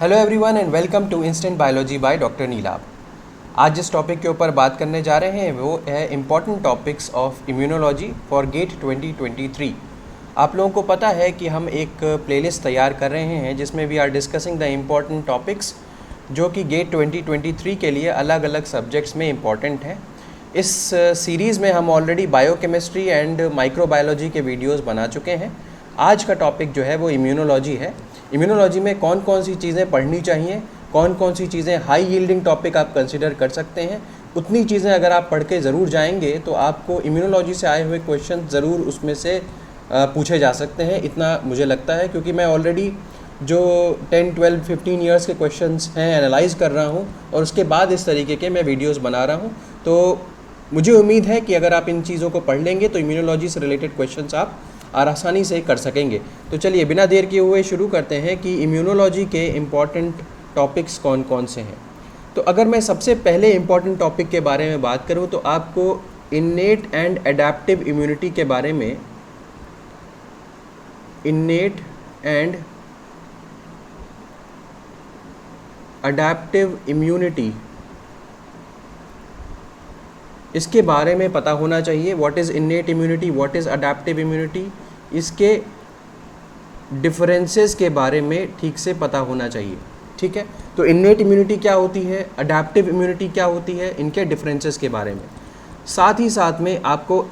Hello everyone and welcome to instant biology by doctor Neelabh. आज जिस topic के ऊपर बात करने जा रहे हैं वो है important topics of immunology for GATE 2023। आप लोगों को पता है कि हम एक प्लेलिस्ट तैयार कर रहे हैं जिसमें we are discussing the important topics जो कि गेट 2023 के लिए अलग अलग सब्जेक्ट्स में इम्पॉर्टेंट हैं। इस सीरीज़ में हम ऑलरेडी बायोकेमिस्ट्री एंड माइक्रोबायोलॉजी के वीडियोज़ बना चुके हैं। आज का टॉपिक जो है वो इम्यूनोलॉजी है। इम्यूनोलॉजी में कौन कौन सी चीज़ें पढ़नी चाहिए, कौन कौन सी चीज़ें हाई यील्डिंग टॉपिक आप कंसिडर कर सकते हैं, उतनी चीज़ें अगर आप पढ़ के ज़रूर जाएंगे तो आपको इम्यूनोलॉजी से आए हुए क्वेश्चन ज़रूर उसमें से पूछे जा सकते हैं। इतना मुझे लगता है क्योंकि मैं ऑलरेडी जो 10, 12, 15 ईयर्स के क्वेश्चंस हैं एनालाइज कर रहा हूं और उसके बाद इस तरीके के मैं वीडियोस बना रहा हूं। तो मुझे उम्मीद है कि अगर आप इन चीज़ों को पढ़ लेंगे तो इम्यूनोलॉजी से रिलेटेड क्वेश्चंस आप आसानी से कर सकेंगे। तो चलिए बिना देर किए हुए शुरू करते हैं कि इम्यूनोलॉजी के इम्पॉर्टेंट टॉपिक्स कौन कौन से हैं। तो अगर मैं सबसे पहले इम्पॉर्टेंट टॉपिक के बारे में बात करूं तो आपको इन्नेट एंड एडेप्टिव इम्यूनिटी के बारे में, इन्नेट एंड अडेप्टिव इम्यूनिटी, इसके बारे में पता होना चाहिए। What is innate immunity, what is adaptive immunity, इसके डिफरेंसेस के बारे में ठीक से पता होना चाहिए। ठीक है, तो इन्नेट इम्यूनिटी क्या होती है, अडेप्टिव इम्यूनिटी क्या होती है, इनके डिफरेंसेस के बारे में। साथ ही साथ में आपको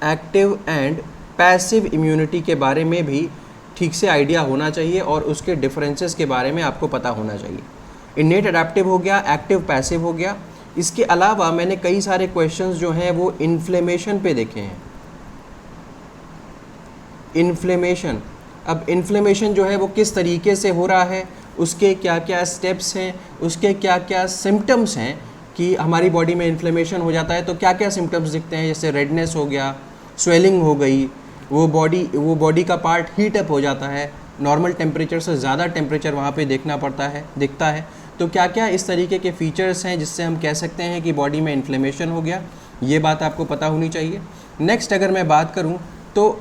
एक्टिव एंड पैसिव इम्यूनिटी के बारे में भी ठीक से आइडिया होना चाहिए और उसके डिफरेंसेस के बारे में आपको पता होना चाहिए। इन्नेट अडेप्टिव हो गया, एक्टिव पैसिव हो गया। इसके अलावा मैंने कई सारे क्वेश्चंस जो हैं वो इन्फ्लेमेशन पे देखे हैं। इन्फ्लेमेशन, अब इन्फ्लेमेशन जो है वो किस तरीके से हो रहा है, उसके क्या क्या स्टेप्स हैं, उसके क्या क्या सिम्टम्स हैं कि हमारी बॉडी में इन्फ्लेमेशन हो जाता है तो क्या क्या सिम्टम्स दिखते हैं। जैसे रेडनेस हो गया, स्वेलिंग हो गई, वो बॉडी का पार्ट हीट अप हो जाता है, नॉर्मल टेम्परेचर से ज़्यादा टेम्परेचर वहाँ पे दिखता है। तो क्या क्या इस तरीके के फीचर्स हैं जिससे हम कह सकते हैं कि बॉडी में इन्फ्लेमेशन हो गया, ये बात आपको पता होनी चाहिए। नेक्स्ट अगर मैं बात करूं तो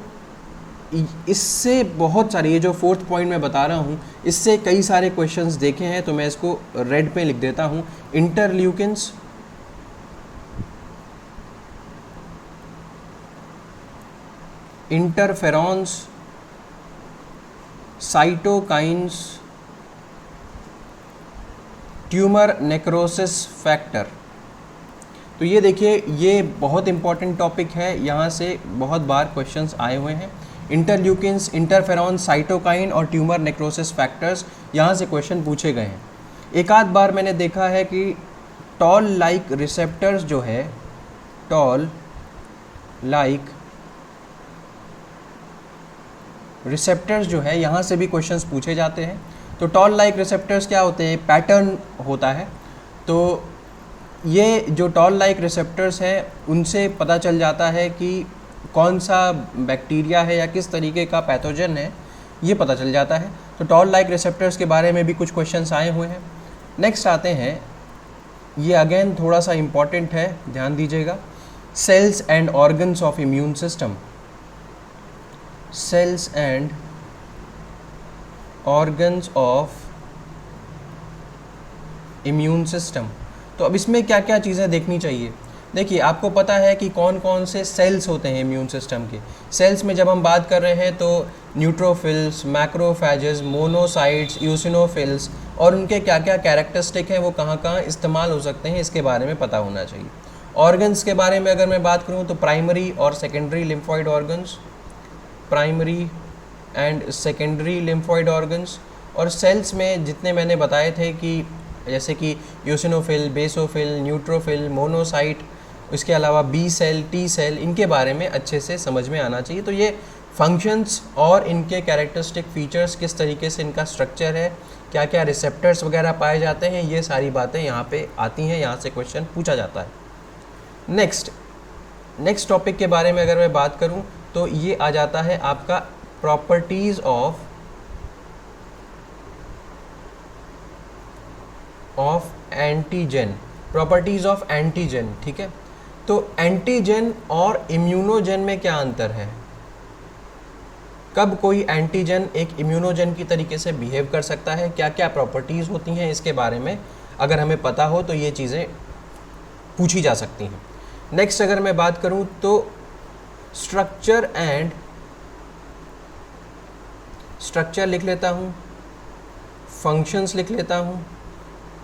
इससे बहुत सारे, ये जो फोर्थ पॉइंट मैं बता रहा हूं, इससे कई सारे क्वेश्चंस देखे हैं तो मैं इसको रेड पे लिख देता हूं। Interleukins, interferons, cytokines, tumour necrosis factor. तो ये देखिए, ये बहुत इंपॉर्टेंट टॉपिक है, यहाँ से बहुत बार क्वेश्चंस आए हुए हैं। इंटरल्यूकिन्स, इंटरफेरॉन, साइटोकाइन और ट्यूमर नेक्रोसिस फैक्टर्स, यहाँ से क्वेश्चन पूछे गए हैं। एक आध बार मैंने देखा है कि टॉल लाइक रिसेप्टर्स जो है, टॉल लाइक रिसेप्टर्स जो है, यहाँ से भी क्वेश्चंस पूछे जाते हैं। तो टॉल लाइक रिसेप्टर्स क्या होते हैं, पैटर्न होता है। तो ये जो टॉल लाइक रिसेप्टर्स हैं उनसे पता चल जाता है कि कौन सा बैक्टीरिया है या किस तरीके का पैथोजन है, ये पता चल जाता है। तो टॉल लाइक रिसेप्टर्स के बारे में भी कुछ क्वेश्चंस आए हुए हैं। नेक्स्ट आते हैं, ये अगेन थोड़ा सा इम्पॉर्टेंट है, ध्यान दीजिएगा। Cells and organs of immune system, cells and organs of immune system. तो अब इसमें क्या क्या चीज़ें देखनी चाहिए। देखिए, आपको पता है कि कौन कौन से सेल्स होते हैं इम्यून सिस्टम के। सेल्स में जब हम बात कर रहे हैं तो न्यूट्रोफिल्स, मैक्रोफेजेस, मोनोसाइट्स, यूसिनोफिल्स और उनके क्या क्या कैरेक्टरिस्टिक हैं, वो कहाँ कहाँ इस्तेमाल हो सकते हैं, इसके बारे में पता होना चाहिए। ऑर्गन्स के बारे में अगर मैं बात करूँ तो प्राइमरी और secondary lymphoid organs, primary and secondary lymphoid organs. और सेल्स में जितने मैंने बताए थे कि जैसे कि यूसिनोफिल, बेसोफिल, न्यूट्रोफिल, मोनोसाइट, इसके अलावा बी सेल, टी सेल, इनके बारे में अच्छे से समझ में आना चाहिए। तो ये फंक्शंस और इनके कैरेक्टरिस्टिक फीचर्स, किस तरीके से इनका स्ट्रक्चर है, क्या क्या रिसेप्टर्स वगैरह पाए जाते हैं, ये सारी बातें यहाँ पे आती हैं, यहाँ से क्वेश्चन पूछा जाता है। नेक्स्ट टॉपिक के बारे में अगर मैं बात करूँ तो ये आ जाता है आपका properties of antigen, properties of antigen. ठीक है, तो एंटीजन और इम्यूनोजन में क्या अंतर है। कब कोई एंटीजन एक इम्यूनोजन की तरीके से बिहेव कर सकता है, क्या क्या प्रॉपर्टीज़ होती हैं इसके बारे में अगर हमें पता हो तो ये चीज़ें पूछी जा सकती हैं। नेक्स्ट अगर मैं बात करूं तो स्ट्रक्चर लिख लेता हूं, फंक्शंस लिख लेता हूं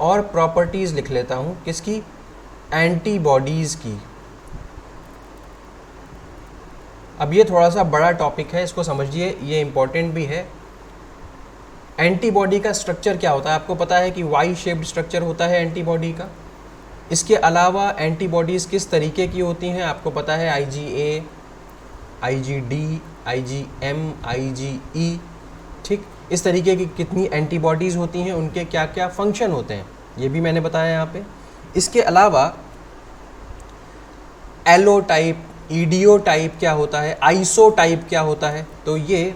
और प्रॉपर्टीज़ लिख लेता हूं किसकी, एंटीबॉडीज़ की। अब ये थोड़ा सा बड़ा टॉपिक है, इसको समझिए, ये इम्पॉर्टेंट भी है। एंटीबॉडी का स्ट्रक्चर क्या होता है, आपको पता है कि वाई शेप्ड स्ट्रक्चर होता है एंटीबॉडी का। इसके अलावा एंटीबॉडीज़ किस तरीके की होती हैं आपको पता है, IgA, IgD, IgM, IgE, ठीक, इस तरीके की कितनी एंटीबॉडीज़ होती हैं, उनके क्या क्या फंक्शन होते हैं, ये भी मैंने बताया यहाँ पे। इसके अलावा एलो टाइप, ईडियो टाइप क्या होता है, आइसो टाइप क्या होता है, तो ये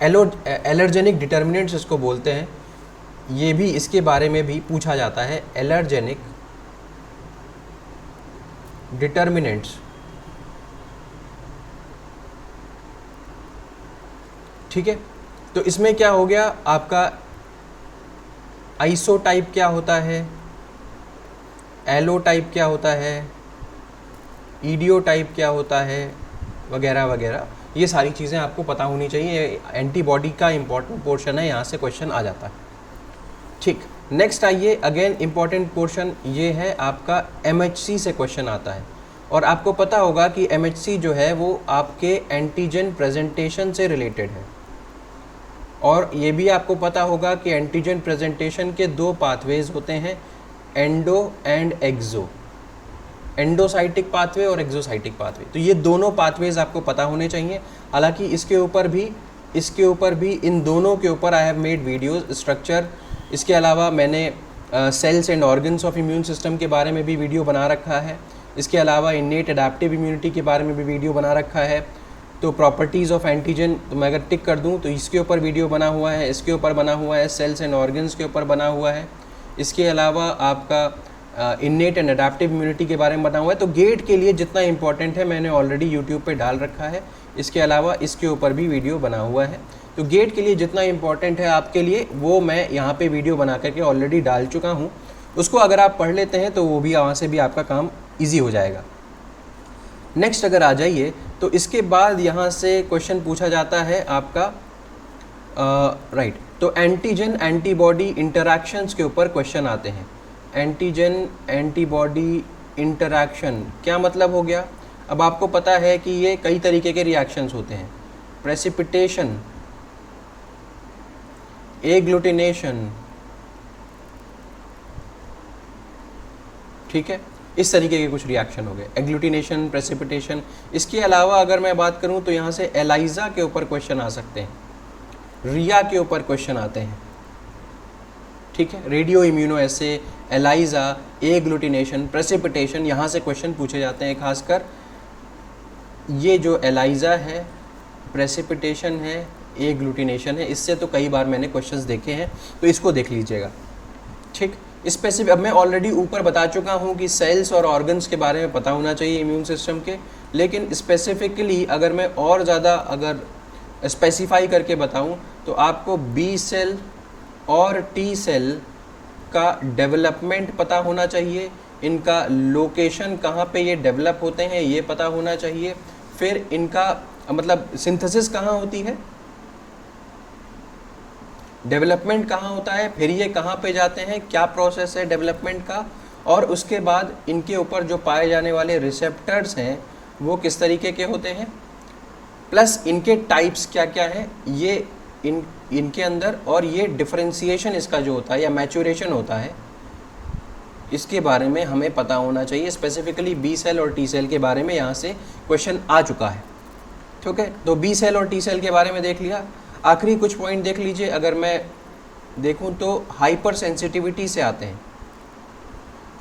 एलर्जेनिक डिटर्मिनेंट्स इसको बोलते हैं, ये भी इसके बारे में भी पूछा जाता है, एलर्जेनिक डिटर्मिनेंट्स, ठीक है। तो इसमें क्या हो गया आपका, आइसो टाइप क्या होता है, एलो टाइप क्या होता है, ईडियो टाइप क्या होता है, वगैरह वगैरह, ये सारी चीज़ें आपको पता होनी चाहिए। एंटीबॉडी का इंपॉर्टेंट पोर्शन है, यहाँ से क्वेश्चन आ जाता है, ठीक। नेक्स्ट आइए, अगेन इंपॉर्टेंट पोर्शन ये है आपका MHC से क्वेश्चन आता है, और आपको पता होगा कि MHC जो है वो आपके एंटीजन प्रेजेंटेशन से रिलेटेड है, और ये भी आपको पता होगा कि एंटीजन प्रेजेंटेशन के दो पाथवेज होते हैं, एंडो एंड एक्सो, एंडोसाइटिक पाथवे और एक्सोसाइटिक पाथवे। तो ये दोनों पाथवेज आपको पता होने चाहिए। हालांकि इसके ऊपर भी इन दोनों के ऊपर I have made videos, structure, इसके अलावा मैंने cells and organs of immune system के बारे में भी वीडियो बना रखा है। इसके अलावा इन्नेट एडेप्टिव इम्यूनिटी के बारे में भी वीडियो बना रखा है। तो प्रॉपर्टीज़ ऑफ एंटीजन, तो मैं अगर टिक कर दूं तो इसके ऊपर वीडियो बना हुआ है, इसके ऊपर बना हुआ है, सेल्स एंड ऑर्गन्स के ऊपर बना हुआ है। इसके अलावा आपका इन्नेट एंड एडेप्टिव इम्यूनिटी के बारे में बना हुआ है। तो गेट के लिए जितना इंपॉर्टेंट है मैंने ऑलरेडी यूट्यूब पे डाल रखा है। इसके अलावा इसके ऊपर भी वीडियो बना हुआ है। तो गेट के लिए जितना इंपॉर्टेंट है आपके लिए वो मैं यहाँ पे वीडियो बना करके ऑलरेडी डाल चुका हूँ। उसको अगर आप पढ़ लेते हैं तो वो भी वहाँ से भी आपका काम ईजी हो जाएगा। नेक्स्ट अगर आ जाइए तो इसके बाद यहाँ से क्वेश्चन पूछा जाता है आपका राइट। तो एंटीजन एंटीबॉडी इंटरैक्शंस के ऊपर क्वेश्चन आते हैं। एंटीजन एंटीबॉडी इंटरैक्शन क्या मतलब हो गया? अब आपको पता है कि ये कई तरीके के रिएक्शंस होते हैं। प्रेसिपिटेशन, एग्लूटिनेशन, ठीक है, इस तरीके के कुछ रिएक्शन हो गए, एग्लूटिनेशन, प्रेसिपिटेशन। इसके अलावा अगर मैं बात करूं तो यहाँ से एलाइजा के ऊपर क्वेश्चन आ सकते हैं, रिया के ऊपर क्वेश्चन आते हैं, ठीक है, रेडियो इम्यूनो एसे, एलाइजा, एग्लूटिनेशन, प्रेसिपिटेशन, यहाँ से क्वेश्चन पूछे जाते हैं। खासकर ये जो एलाइजा है, प्रेसिपिटेशन है, एग्लूटिनेशन है, इससे तो कई बार मैंने क्वेश्चंस देखे हैं, तो इसको देख लीजिएगा, ठीक। स्पेसिफिक अब मैं ऑलरेडी ऊपर बता चुका हूँ कि सेल्स और ऑर्गन्स के बारे में पता होना चाहिए इम्यून सिस्टम के, लेकिन स्पेसिफिकली अगर मैं और ज़्यादा अगर स्पेसिफाई करके बताऊँ तो आपको बी सेल और टी सेल का डेवलपमेंट पता होना चाहिए, इनका लोकेशन कहाँ पे ये डेवलप होते हैं ये पता होना चाहिए, फिर इनका मतलब सिंथेसिस कहाँ होती है, डेवलपमेंट कहाँ होता है, फिर ये कहाँ पे जाते हैं, क्या प्रोसेस है डेवलपमेंट का, और उसके बाद इनके ऊपर जो पाए जाने वाले रिसेप्टर्स हैं वो किस तरीके के होते हैं, प्लस इनके टाइप्स क्या क्या हैं ये इनके अंदर, और ये डिफरेंशिएशन इसका जो होता है या मैच्योरेशन होता है, इसके बारे में हमें पता होना चाहिए। स्पेसिफिकली बी सेल और टी सेल के बारे में यहाँ से क्वेश्चन आ चुका है, ठीक है। तो बी सेल और टी सेल के बारे में देख लिया। आखिरी कुछ पॉइंट देख लीजिए, अगर मैं देखूं तो हाइपर सेंसिटिविटी से आते हैं,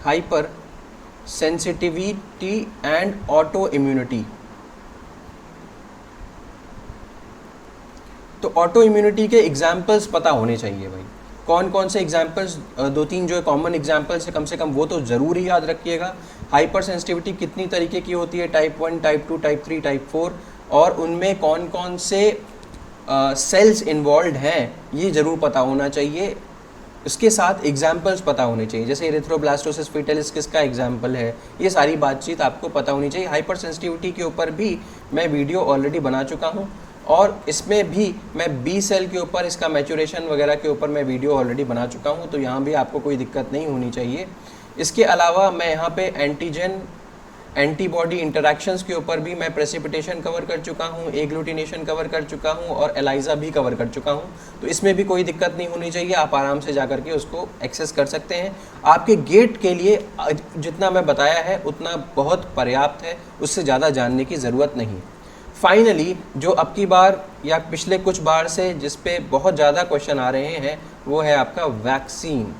hyper sensitivity and auto immunity. तो ऑटो इम्यूनिटी के एग्जाम्पल्स पता होने चाहिए भाई, कौन कौन से एग्जाम्पल्स, दो तीन जो कॉमन एग्जाम्पल्स है कम से कम वो तो ज़रूर ही याद रखिएगा। हाइपर सेंसिटिविटी कितनी तरीके की होती है, टाइप 1, टाइप 2, टाइप 3, टाइप 4, और उनमें कौन कौन से सेल्स इन्वॉल्व हैं ये ज़रूर पता होना चाहिए। इसके साथ एग्जाम्पल्स पता होने चाहिए, जैसे एरिथ्रोब्लास्टोसिस फीटलिस किसका एग्जाम्पल है, ये सारी बातचीत आपको पता होनी चाहिए। हाइपर सेंसिटिविटी के ऊपर भी मैं वीडियो ऑलरेडी बना चुका हूँ और इसमें भी मैं बी सेल के ऊपर इसका मैचुरेशन वगैरह के ऊपर मैं वीडियो ऑलरेडी बना चुका हूँ, तो यहाँ भी आपको कोई दिक्कत नहीं होनी चाहिए। इसके अलावा मैं यहाँ पे एंटीजन एंटीबॉडी इंटरैक्शंस के ऊपर भी मैं प्रेसिपिटेशन कवर कर चुका हूँ, एग्लूटिनेशन कवर कर चुका हूँ और एलाइजा भी कवर कर चुका हूँ, तो इसमें भी कोई दिक्कत नहीं होनी चाहिए। आप आराम से जा करके उसको एक्सेस कर सकते हैं। आपके गेट के लिए जितना मैं बताया है उतना बहुत पर्याप्त है, उससे ज़्यादा जानने की ज़रूरत नहीं। फाइनली जो अब की बार या पिछले कुछ बार से जिस पे बहुत ज़्यादा क्वेश्चन आ रहे हैं वो है आपका वैक्सीन।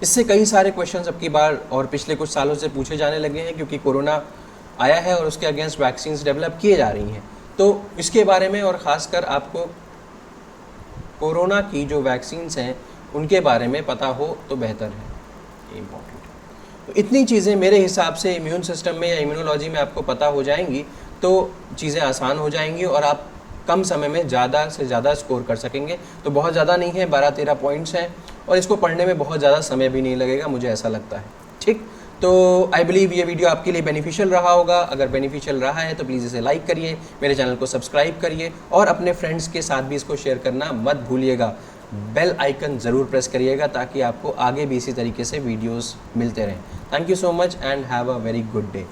इससे कई सारे क्वेश्चंस अब की बार और पिछले कुछ सालों से पूछे जाने लगे हैं, क्योंकि कोरोना आया है और उसके अगेंस्ट वैक्सीन्स डेवलप किए जा रही हैं। तो इसके बारे में और ख़ासकर आपको कोरोना की जो वैक्सीन्स हैं उनके बारे में पता हो तो बेहतर है, इम्पॉर्टेंट। तो इतनी चीज़ें मेरे हिसाब से इम्यून सिस्टम में या इम्यूनोलॉजी में आपको पता हो जाएंगी तो चीज़ें आसान हो जाएंगी और आप कम समय में ज़्यादा से ज़्यादा स्कोर कर सकेंगे। तो बहुत ज़्यादा नहीं है, 12-13 पॉइंट्स हैं और इसको पढ़ने में बहुत ज़्यादा समय भी नहीं लगेगा, मुझे ऐसा लगता है। ठीक, तो आई बिलीव ये वीडियो आपके लिए बेनिफिशियल रहा होगा। अगर बेनिफिशियल रहा है तो प्लीज़ इसे लाइक करिए, मेरे चैनल को सब्सक्राइब करिए और अपने फ्रेंड्स के साथ भी इसको शेयर करना मत भूलिएगा। बेल आइकन ज़रूर प्रेस करिएगा ताकि आपको आगे भी इसी तरीके से वीडियोज़ मिलते रहें। Thank you so much and have a very good day.